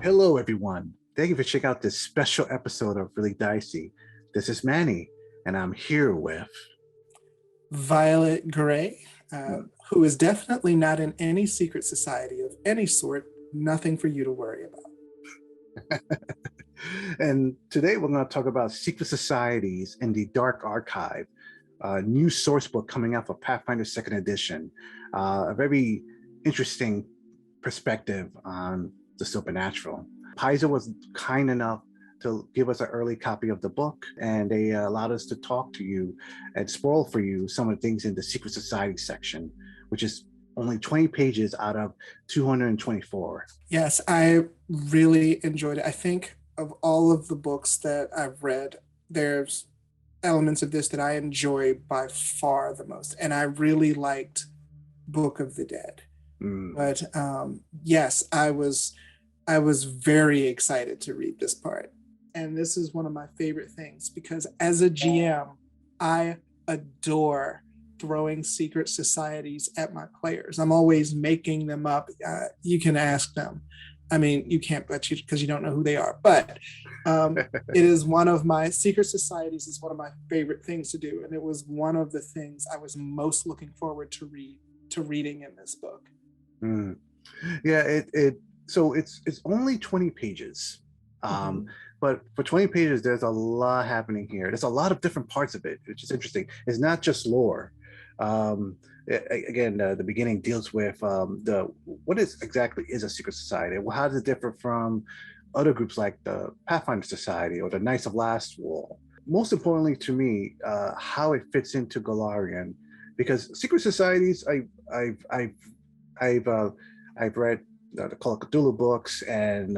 Hello, everyone. Thank you for checking out this special episode of Really Dicey. This is Manny, and I'm here with Violet Gray, who is definitely not in any secret society of any sort. Nothing for you to worry about. and today we're going to talk about secret societies in the Dark Archive, a new source book coming out for Pathfinder 2nd Edition. A very interesting perspective on the supernatural. Paizo was kind enough to give us an early copy of the book, and they allowed us to talk to you and spoil for you some of the things in the Secret Society section, which is only 20 pages out of 224. Yes, I really enjoyed it. I think of all of the books that I've read, there's elements of this that I enjoy by far the most. And I really liked Book of the Dead. But yes, I was very excited to read this part. And this is one of my favorite things because as a GM, I adore throwing secret societies at my players. I'm always making them up. You can ask them. I mean, you can't, but because you don't know who they are. But it is one of my secret societies is one of my favorite things to do, and it was one of the things I was most looking forward to reading in this book. Yeah, so it's only 20 pages. But for 20 pages, there's a lot happening here. There's a lot of different parts of it, which is interesting. It's not just lore. Again, the beginning deals with what exactly is a secret society? Well, how does it differ from other groups like the Pathfinder Society or the Knights of Last Wall? Most importantly to me, how it fits into Golarion, because secret societies, I've read the Call of Cthulhu books, and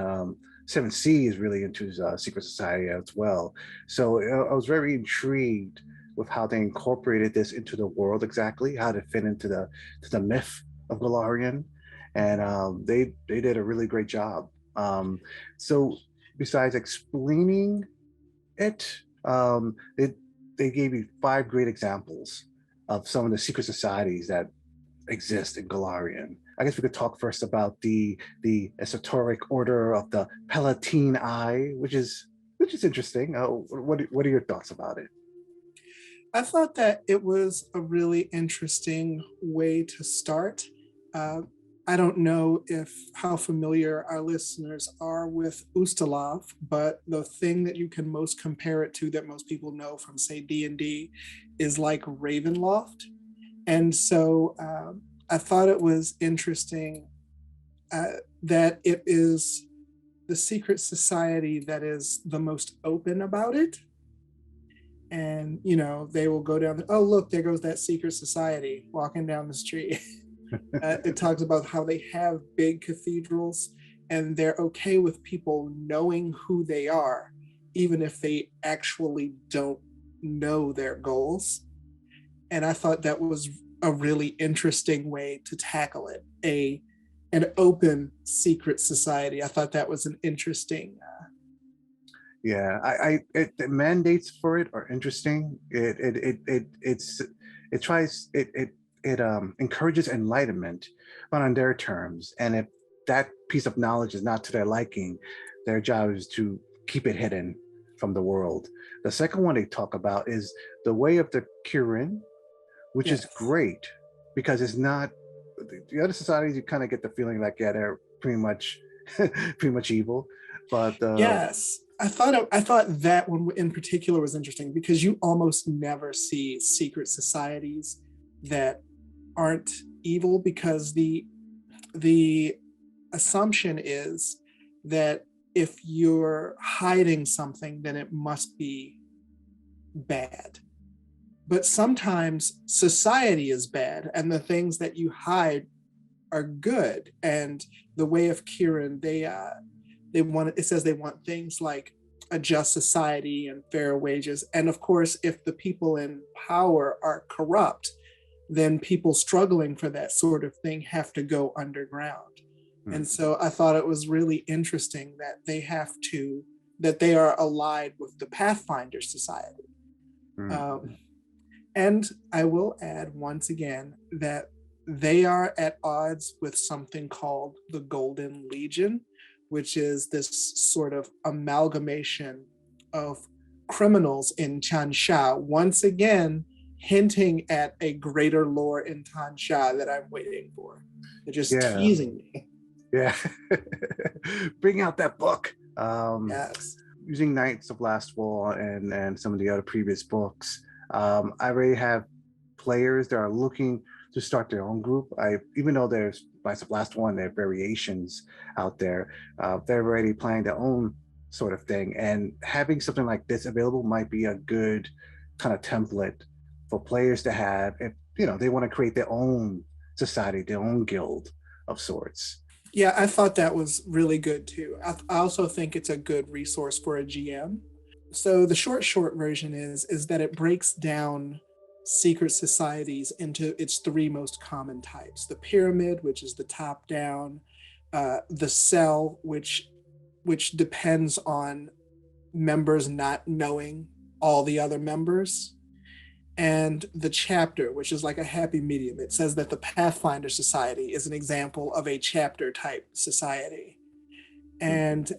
7C is really into secret society as well. So I was very intrigued with how they incorporated this into the world exactly, how to fit into the myth of Golarion, and they did a really great job. So besides explaining it, they gave you 5 great examples of some of the secret societies that exist in Golarion. I guess we could talk first about the esoteric order of the Palatine Eye, which is interesting. What are your thoughts about it? I thought that it was a really interesting way to start. I don't know how familiar our listeners are with Ustalav, but the thing that you can most compare it to that most people know from, say, D&D is like Ravenloft. And so I thought it was interesting that it is the secret society that is the most open about it. And, they will go down, oh, look, there goes that secret society walking down the street. It talks about how they have big cathedrals and they're okay with people knowing who they are, even if they actually don't know their goals. And I thought that was a really interesting way to tackle it, an open secret society. I thought that was an interesting. The mandates for it are interesting. It encourages enlightenment, but on their terms. And if that piece of knowledge is not to their liking, their job is to keep it hidden from the world. The second one they talk about is the way of the Kirin, which is great because it's not the other societies. You kind of get the feeling like, yeah, they're pretty much evil, but yes, I thought that one in particular was interesting because you almost never see secret societies that aren't evil, because the assumption is that if you're hiding something, then it must be bad. But sometimes society is bad and the things that you hide are good. And the way of Kirin, it says they want things like a just society and fair wages. And of course, if the people in power are corrupt, then people struggling for that sort of thing have to go underground. And so I thought it was really interesting that they are allied with the Pathfinder Society. And I will add once again that they are at odds with something called the Golden Legion, which is this sort of amalgamation of criminals in Chansha, once again hinting at a greater lore in Tansha that I'm waiting for. They're just Yeah. teasing me. Yeah. Bring out that book. Yes. Using Knights of Last Wall and some of the other previous books, I already have players that are looking to start their own group. Even though there's Knights of Last Wall and there are variations out there, they're already planning their own sort of thing. And having something like this available might be a good kind of template for players to have if they want to create their own society, their own guild of sorts. Yeah, I thought that was really good too. I also think it's a good resource for a GM. So the short version is that it breaks down secret societies into its three most common types: the pyramid, which is the top down; the cell, which depends on members not knowing all the other members; and the chapter, which is like a happy medium. It says that the Pathfinder Society is an example of a chapter type society. And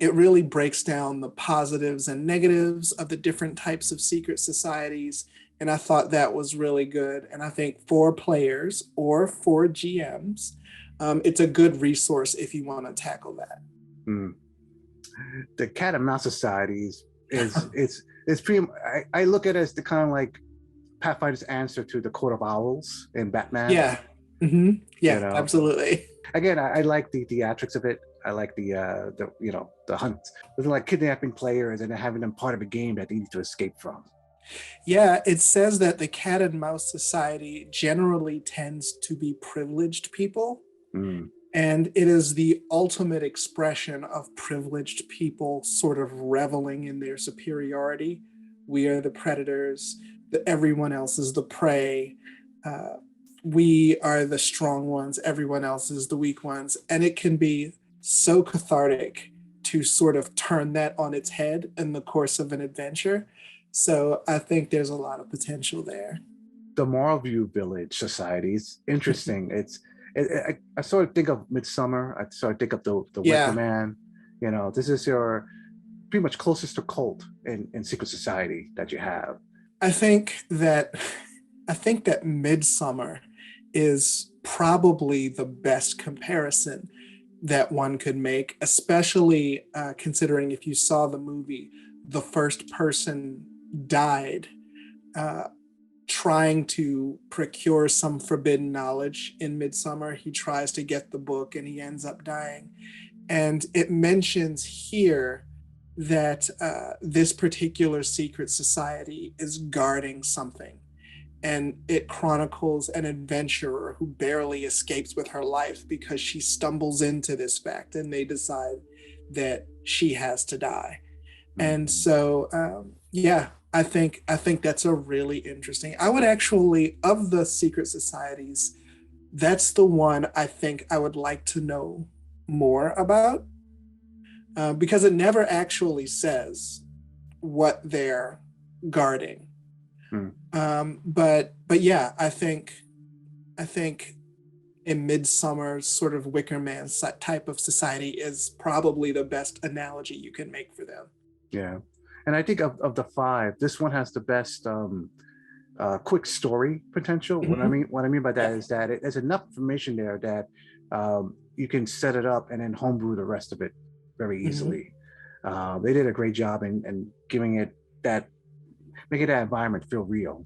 it really breaks down the positives and negatives of the different types of secret societies. And I thought that was really good. And I think for players or for GMs, it's a good resource if you want to tackle that. The Cat and Mouse Societies it's pretty. I look at it as the kind of like Pathfinder's answer to the Court of Owls in Batman. Yeah. Mm-hmm. Yeah, absolutely. Again, I like the theatrics of it. I like the hunt. It's like kidnapping players and having them part of a game that they need to escape from. Yeah, it says that the Cat and Mouse Society generally tends to be privileged people. And it is the ultimate expression of privileged people sort of reveling in their superiority. We are the predators, everyone else is the prey. We are the strong ones, everyone else is the weak ones. And it can be so cathartic to sort of turn that on its head in the course of an adventure. So I think there's a lot of potential there. The Moral Village Societies, interesting. I sort of think of Midsummer. I sort of think of the Wicker Man. This is your pretty much closest to cult in secret society that you have. I think that Midsummer is probably the best comparison that one could make, especially considering if you saw the movie, the first person died trying to procure some forbidden knowledge in Midsummer. He tries to get the book and he ends up dying. And it mentions here that this particular secret society is guarding something. And it chronicles an adventurer who barely escapes with her life because she stumbles into this fact and they decide that she has to die. And so, I think that's a really interesting. I would actually, of the secret societies, that's the one I think I would like to know more about, because it never actually says what they're guarding. But yeah, I think in Midsummer, sort of Wicker Man type of society is probably the best analogy you can make for them. Yeah. And I think of the five, this one has the best quick story potential. What I mean by that is that there's enough information there that you can set it up and then homebrew the rest of it very easily. They did a great job in giving it making that environment feel real.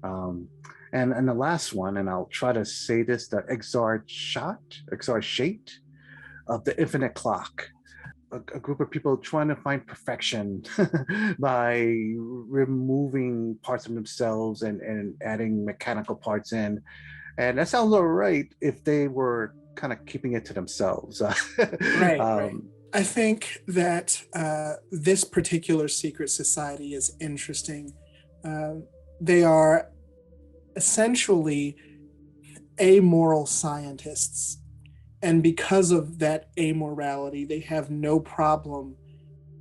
And the last one, and I'll try to say this, the Exarchate of the Infinite Clock. A group of people trying to find perfection by removing parts of themselves and adding mechanical parts in. And that sounds all right if they were kind of keeping it to themselves. Right. I think that this particular secret society is interesting. They are essentially amoral scientists. And because of that amorality, they have no problem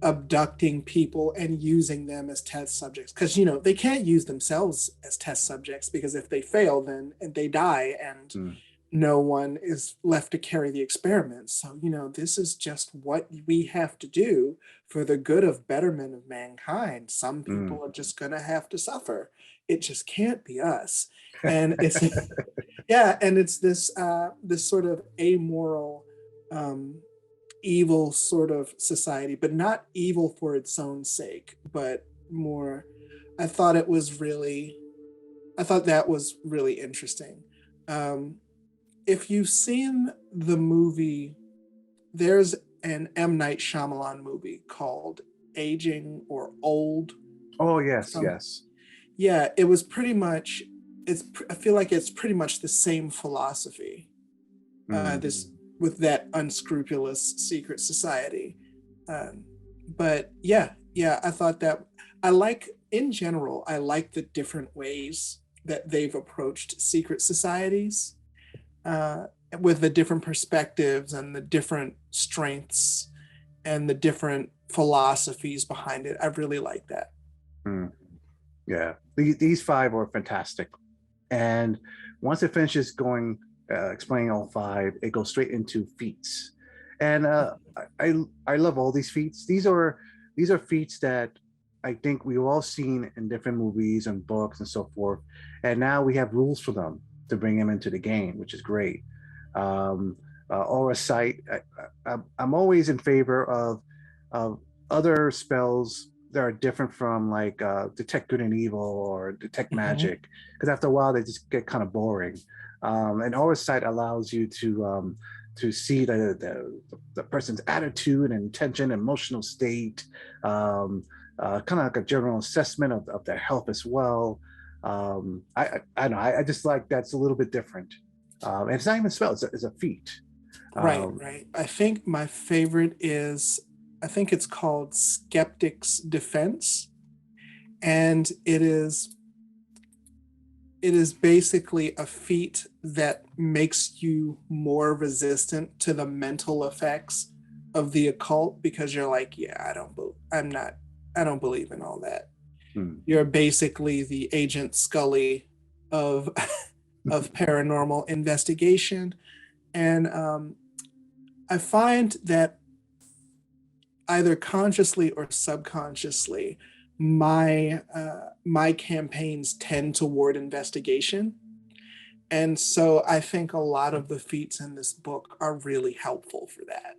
abducting people and using them as test subjects. Because, they can't use themselves as test subjects, because if they fail, then they die. And no one is left to carry the experiment. So, this is just what we have to do for the good of betterment of mankind. Some Mm. people are just going to have to suffer. It just can't be us. And it's, yeah, and it's this sort of amoral, um, evil sort of society, but not evil for its own sake, but more. I thought it was really, I thought that was really interesting. Um, if you've seen the movie, there's an M. Night Shyamalan movie called Aging or Old. Oh yes, Some, yes. yeah, it was pretty much. I feel like it's pretty much the same philosophy. Mm. This with that unscrupulous secret society. Um, but yeah, I thought that I like in general. I like the different ways that they've approached secret societies, uh, with the different perspectives and the different strengths and the different philosophies behind it. I really like that. Mm. Yeah, these five were fantastic. And once it finishes going, explaining all five, it goes straight into feats. And I love all these feats. These are feats that I think we've all seen in different movies and books and so forth. And now we have rules for them to bring them into the game, which is great. Um, Aura Sight. I'm always in favor of other spells that are different from like detect good and evil or detect Mhm. magic, because after a while they just get kind of boring. And oversight allows you to see the person's attitude and intention, emotional state, um, kind of like a general assessment of their health as well. I know I just like that's a little bit different. And it's not even a spell; it's a feat. Right, Um, right. I think my favorite is, I think it's called Skeptic's Defense, and it is basically a feat that makes you more resistant to the mental effects of the occult, because you're like, yeah, I don't believe in all that. hmm. You're basically the Agent Scully of of paranormal investigation, and I find that either consciously or subconsciously, my campaigns tend toward investigation, and so I think a lot of the feats in this book are really helpful for that.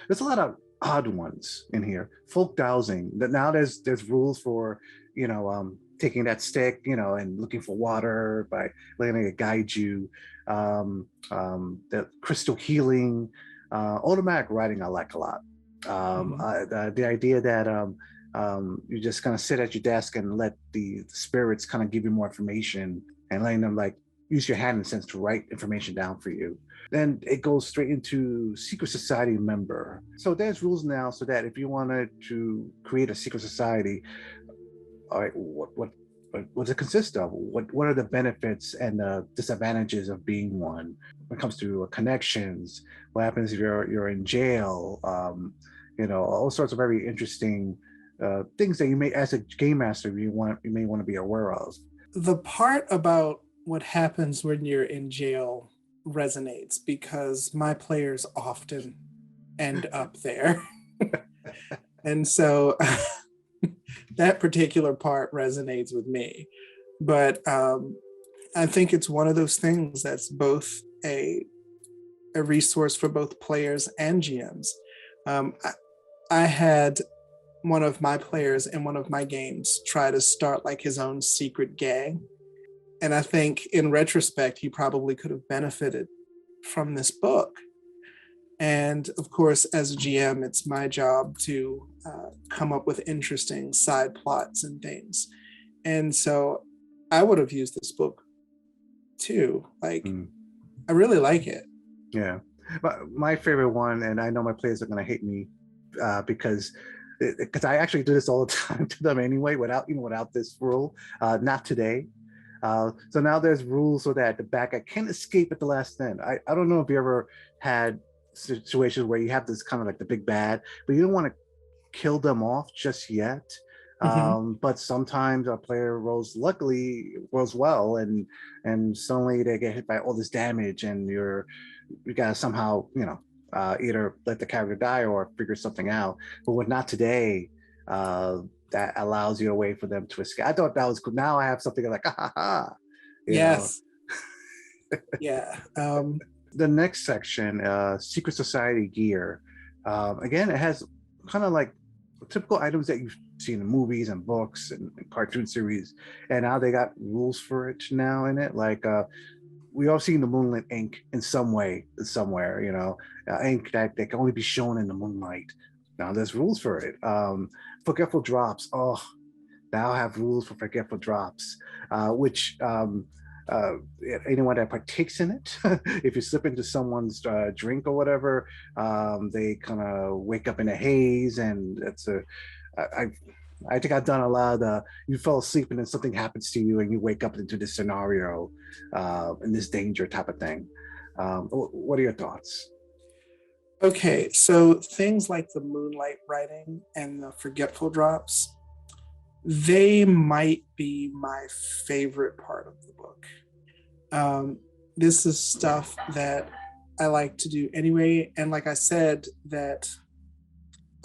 There's a lot of odd ones in here. Folk dowsing. That now there's rules for taking that stick, and looking for water by letting it guide you. The crystal healing, automatic writing. I like a lot. Mhm. The idea that you just kind of sit at your desk and let the spirits kind of give you more information and letting them like use your hand in a sense to write information down for you. Then it goes straight into secret society member. So there's rules now so that if you wanted to create a secret society, all right, what does it consist of? What are the benefits and the disadvantages of being one? When it comes to connections, what happens if you're in jail? All sorts of very interesting things that you may, as a game master, you may want to be aware of. The part about what happens when you're in jail resonates because my players often end up there. And so that particular part resonates with me. But I think it's one of those things that's both a resource for both players and GMs. I had one of my players in one of my games try to start like his own secret gang. And I think in retrospect, he probably could have benefited from this book. And of course, as a GM, it's my job to come up with interesting side plots and things. And so I would have used this book too. Like, Mm, I really like it. yeah, but my favorite one, and I know my players are going to hate me because I actually do this all the time to them anyway, without this rule. Not today. So now there's rules so that the bad guy can't escape at the last end. I don't know if you ever had situations where you have this kind of like the big bad, but you don't want to kill them off just yet. Mhm. But sometimes a player rolls well, and suddenly they get hit by all this damage, and you gotta somehow, either let the character die or figure something out. But with not today, that allows you a way for them to escape. I thought that was cool. Now I have something like, ah, ha, ha, you know. Yes. Yeah. The next section, Secret Society gear. Again, it has kind of like typical items that you've seen in movies and books and cartoon series, and now they got rules for it now in it. Like we all seen the moonlit ink in some way, somewhere, ink that can only be shown in the moonlight. Now there's rules for it. Forgetful drops. Oh, now have rules for forgetful drops, which uh, anyone that partakes in it, if you slip into someone's drink or whatever, they kind of wake up in a haze, and I, I think I've done a lot of you fell asleep and then something happens to you and you wake up into this scenario, in this danger type of thing. What are your thoughts? Okay, so things like the moonlight writing and the forgetful drops, they might be my favorite part of the book. This is stuff that I like to do anyway. And like I said, that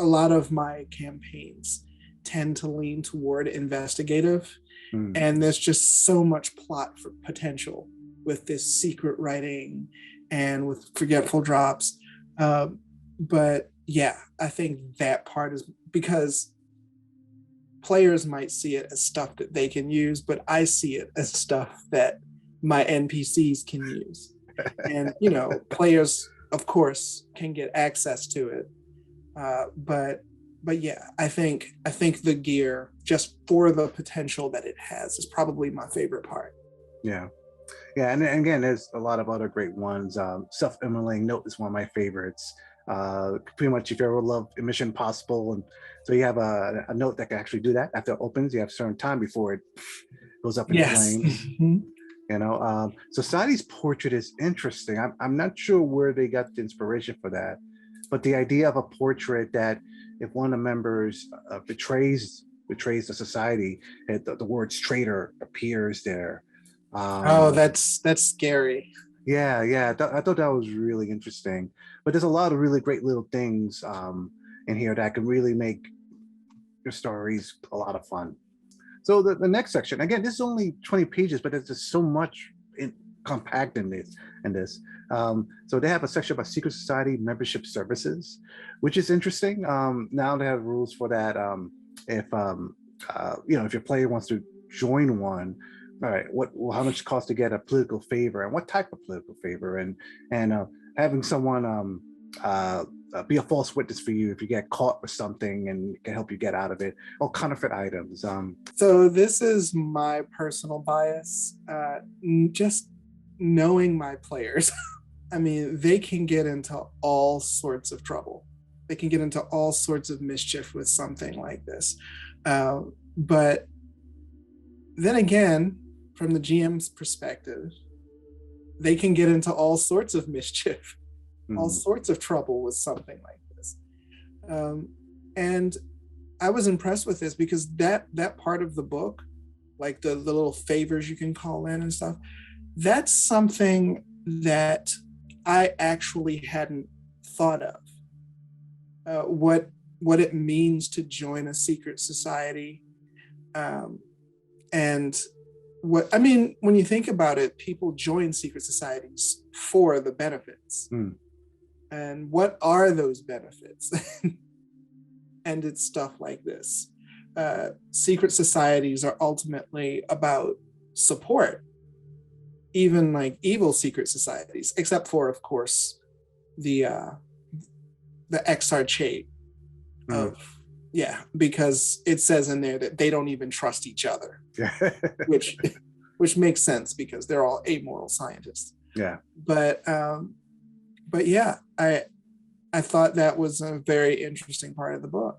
a lot of my campaigns tend to lean toward investigative. Mm. And there's just so much plot for potential with this secret writing and with forgetful drops. But yeah, I think that part is because players might see it as stuff that they can use, but I see it as stuff that my NPCs can use. And, players, of course, can get access to it. But yeah, I think the gear, just for the potential that it has, is probably my favorite part. Yeah. Yeah, and again, there's a lot of other great ones. Self-immolating note is one of my favorites. Pretty much, if you ever love Mission Possible, and so you have a note that can actually do that. After it opens, you have a certain time before it goes up in Yes. flames. Society's portrait is interesting. I'm not sure where they got the inspiration for that, but the idea of a portrait that if one of the members betrays the society, the words traitor appears there. Oh, Um, that's scary. yeah. I thought that was really interesting. But there's a lot of really great little things in here that can really make your stories a lot of fun. So the next section, again, this is only 20 pages, but there's just so much compact in this. So they have a section about secret society membership services, which is interesting. Now they have rules for that. If your player wants to join one, all right, how much it costs to get a political favor, and what type of political favor, and having someone be a false witness for you if you get caught with something and can help you get out of it, or counterfeit items. So this is my personal bias. Just knowing my players, I mean, they can get into all sorts of trouble. They can get into all sorts of mischief with something like this. But then again, from the GM's perspective, they can get into all sorts of mischief, all sorts of trouble with something like this. And I was impressed with this because that part of the book, like the little favors you can call in and stuff, that's something that I actually hadn't thought of. What it means to join a secret society, and when you think about it, people join secret societies for the benefits. And what are those benefits? And it's stuff like this. Secret societies are ultimately about support, even like evil secret societies, except for, of course, the exarchate of, because it says in there that they don't even trust each other, which makes sense because they're all amoral scientists. Yeah. But yeah, I thought that was a very interesting part of the book.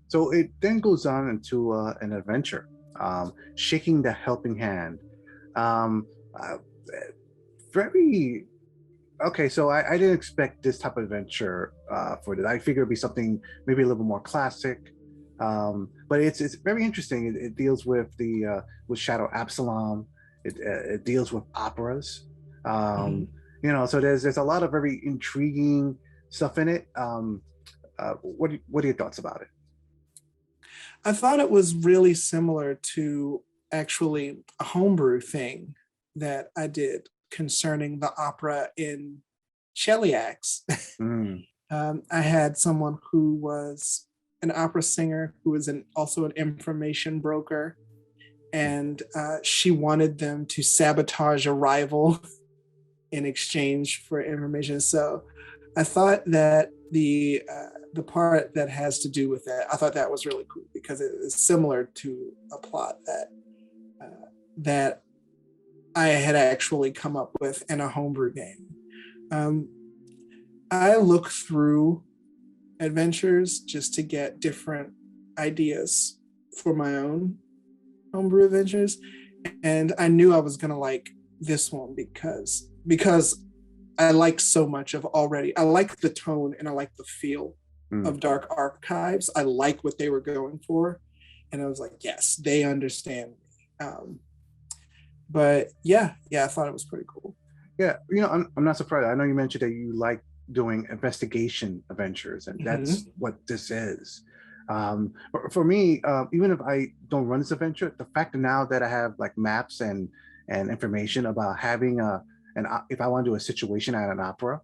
So it then goes on into an adventure, Shaking the Helping Hand. Very okay. So I didn't expect this type of adventure for it. I figured it'd be something maybe a little more classic, But it's very interesting. It deals with the with Shadow Absalom. It deals with operas. Mhm. So there's a lot of very intriguing stuff in it. What are your thoughts about it? I thought it was really similar to actually a homebrew thing that I did concerning the opera in Cheliax. Mm, I had someone who was an opera singer who was also an information broker, and she wanted them to sabotage a rival in exchange for information. So I thought that the part that has to do with that, I thought that was really cool because it is similar to a plot that I had actually come up with in a homebrew game. Um, I look through adventures just to get different ideas for my own homebrew adventures, and I knew I was gonna like this one because I like so much of already. I like the tone and I like the feel mm. of Dark Archives. I like what they were going for, and I was like, yes, they understand me. But yeah, I thought it was pretty cool. Yeah, I'm not surprised. I know you mentioned that you like doing investigation adventures, and that's Mm-hmm. what this is. For me, even if I don't run this adventure, the fact that now that I have like maps and information about having if I want to do a situation at an opera,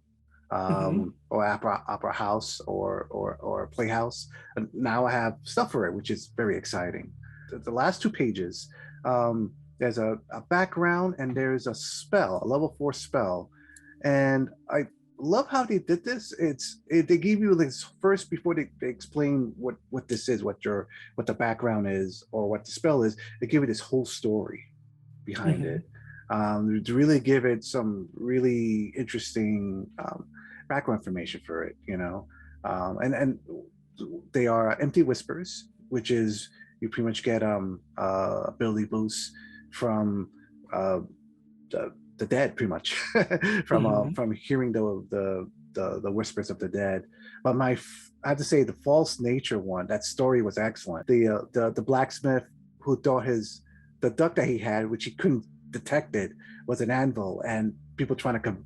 Mm-hmm. or opera house or playhouse, and now I have stuff for it, which is very exciting. The last two pages. There's a background and there's a spell, a level 4 spell. And I love how they did this. They give you this first before they explain what this is, what the background is or what the spell is. They give you this whole story behind Mm-hmm. it, to really give it some really interesting background information for it. And they are empty whispers, which is you pretty much get ability boosts from uh, the dead, pretty much Mm-hmm. from hearing the whispers of the dead. But I have to say the false nature one, that story was excellent. The blacksmith who thought the duck that he had, which he couldn't detect it, was an anvil, and people trying to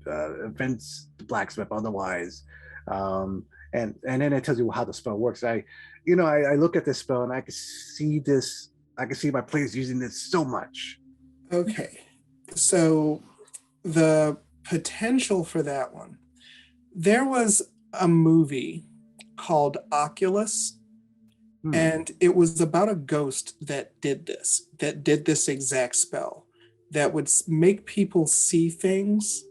convince the blacksmith otherwise. And then it tells you how the spell works. I look at this spell and I can see this. I can see my players using this so much. Okay, so the potential for that one. There was a movie called Oculus, Hmm. and it was about a ghost that did this exact spell, that would make people see things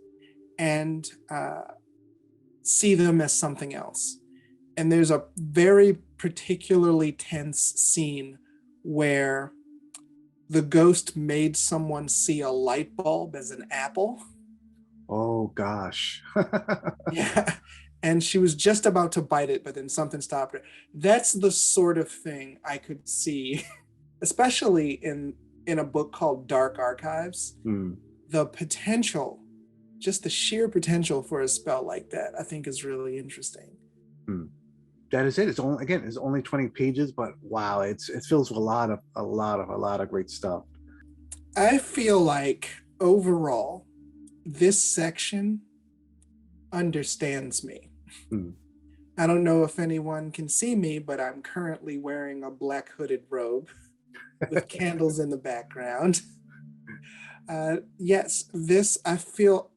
and see them as something else. And there's a very particularly tense scene where the ghost made someone see a light bulb as an apple. Oh gosh. Yeah. And she was just about to bite it, but then something stopped her. That's the sort of thing I could see, especially in a book called Dark Archives. Hmm. The potential, just the sheer potential for a spell like that, I think is really interesting. Hmm. That is it. It's only 20 pages, but wow, it fills with a lot of great stuff. I feel like overall, this section understands me. Hmm. I don't know if anyone can see me, but I'm currently wearing a black hooded robe with candles in the background. Yes, this, I feel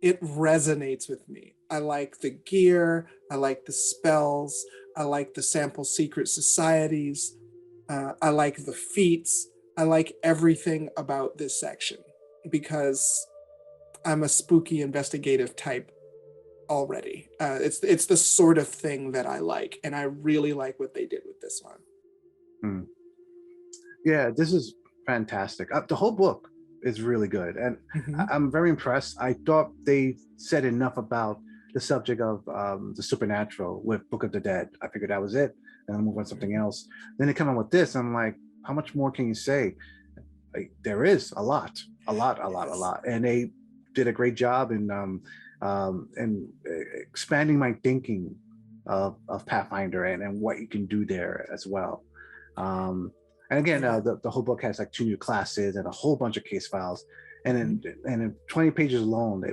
it resonates with me. I like the gear, I like the spells, I like the sample secret societies, I like the feats, I like everything about this section because I'm a spooky investigative type already. It's the sort of thing that I like, and I really like what they did with this one. Hmm. Yeah, this is fantastic. The whole book is really good, and Mm-hmm. I'm very impressed. I thought they said enough about the subject of the supernatural with Book of the Dead. I figured that was it, and I'll move on to something else. Then they come up with this. I'm like, how much more can you say? Like, there is a Yes. lot, and they did a great job in expanding my thinking of Pathfinder and what you can do there as well. And again, the whole book has like 2 new classes and a whole bunch of case files, and in 20 pages alone,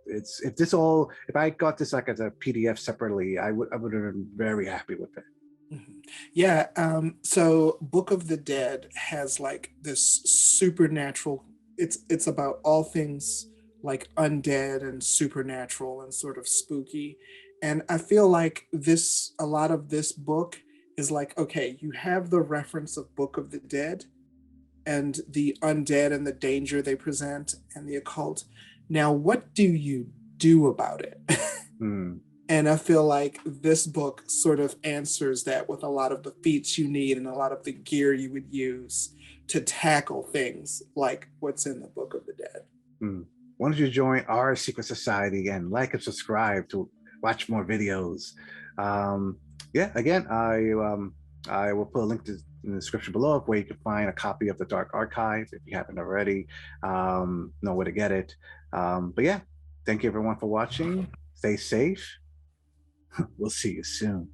if I got this like as a PDF separately, I would have been very happy with it. Yeah. So Book of the Dead has like this supernatural. It's about all things like undead and supernatural and sort of spooky. And I feel like a lot of this book is like, okay, you have the reference of Book of the Dead and the undead and the danger they present and the occult. Now, what do you do about it? And I feel like this book sort of answers that with a lot of the feats you need and a lot of the gear you would use to tackle things like what's in the Book of the Dead. Why don't you join our secret society and like and subscribe to watch more videos? Again, I will put a link in the description below where you can find a copy of the Dark Archive if you haven't already. Know where to get it. But yeah, thank you everyone for watching. Stay safe. We'll see you soon.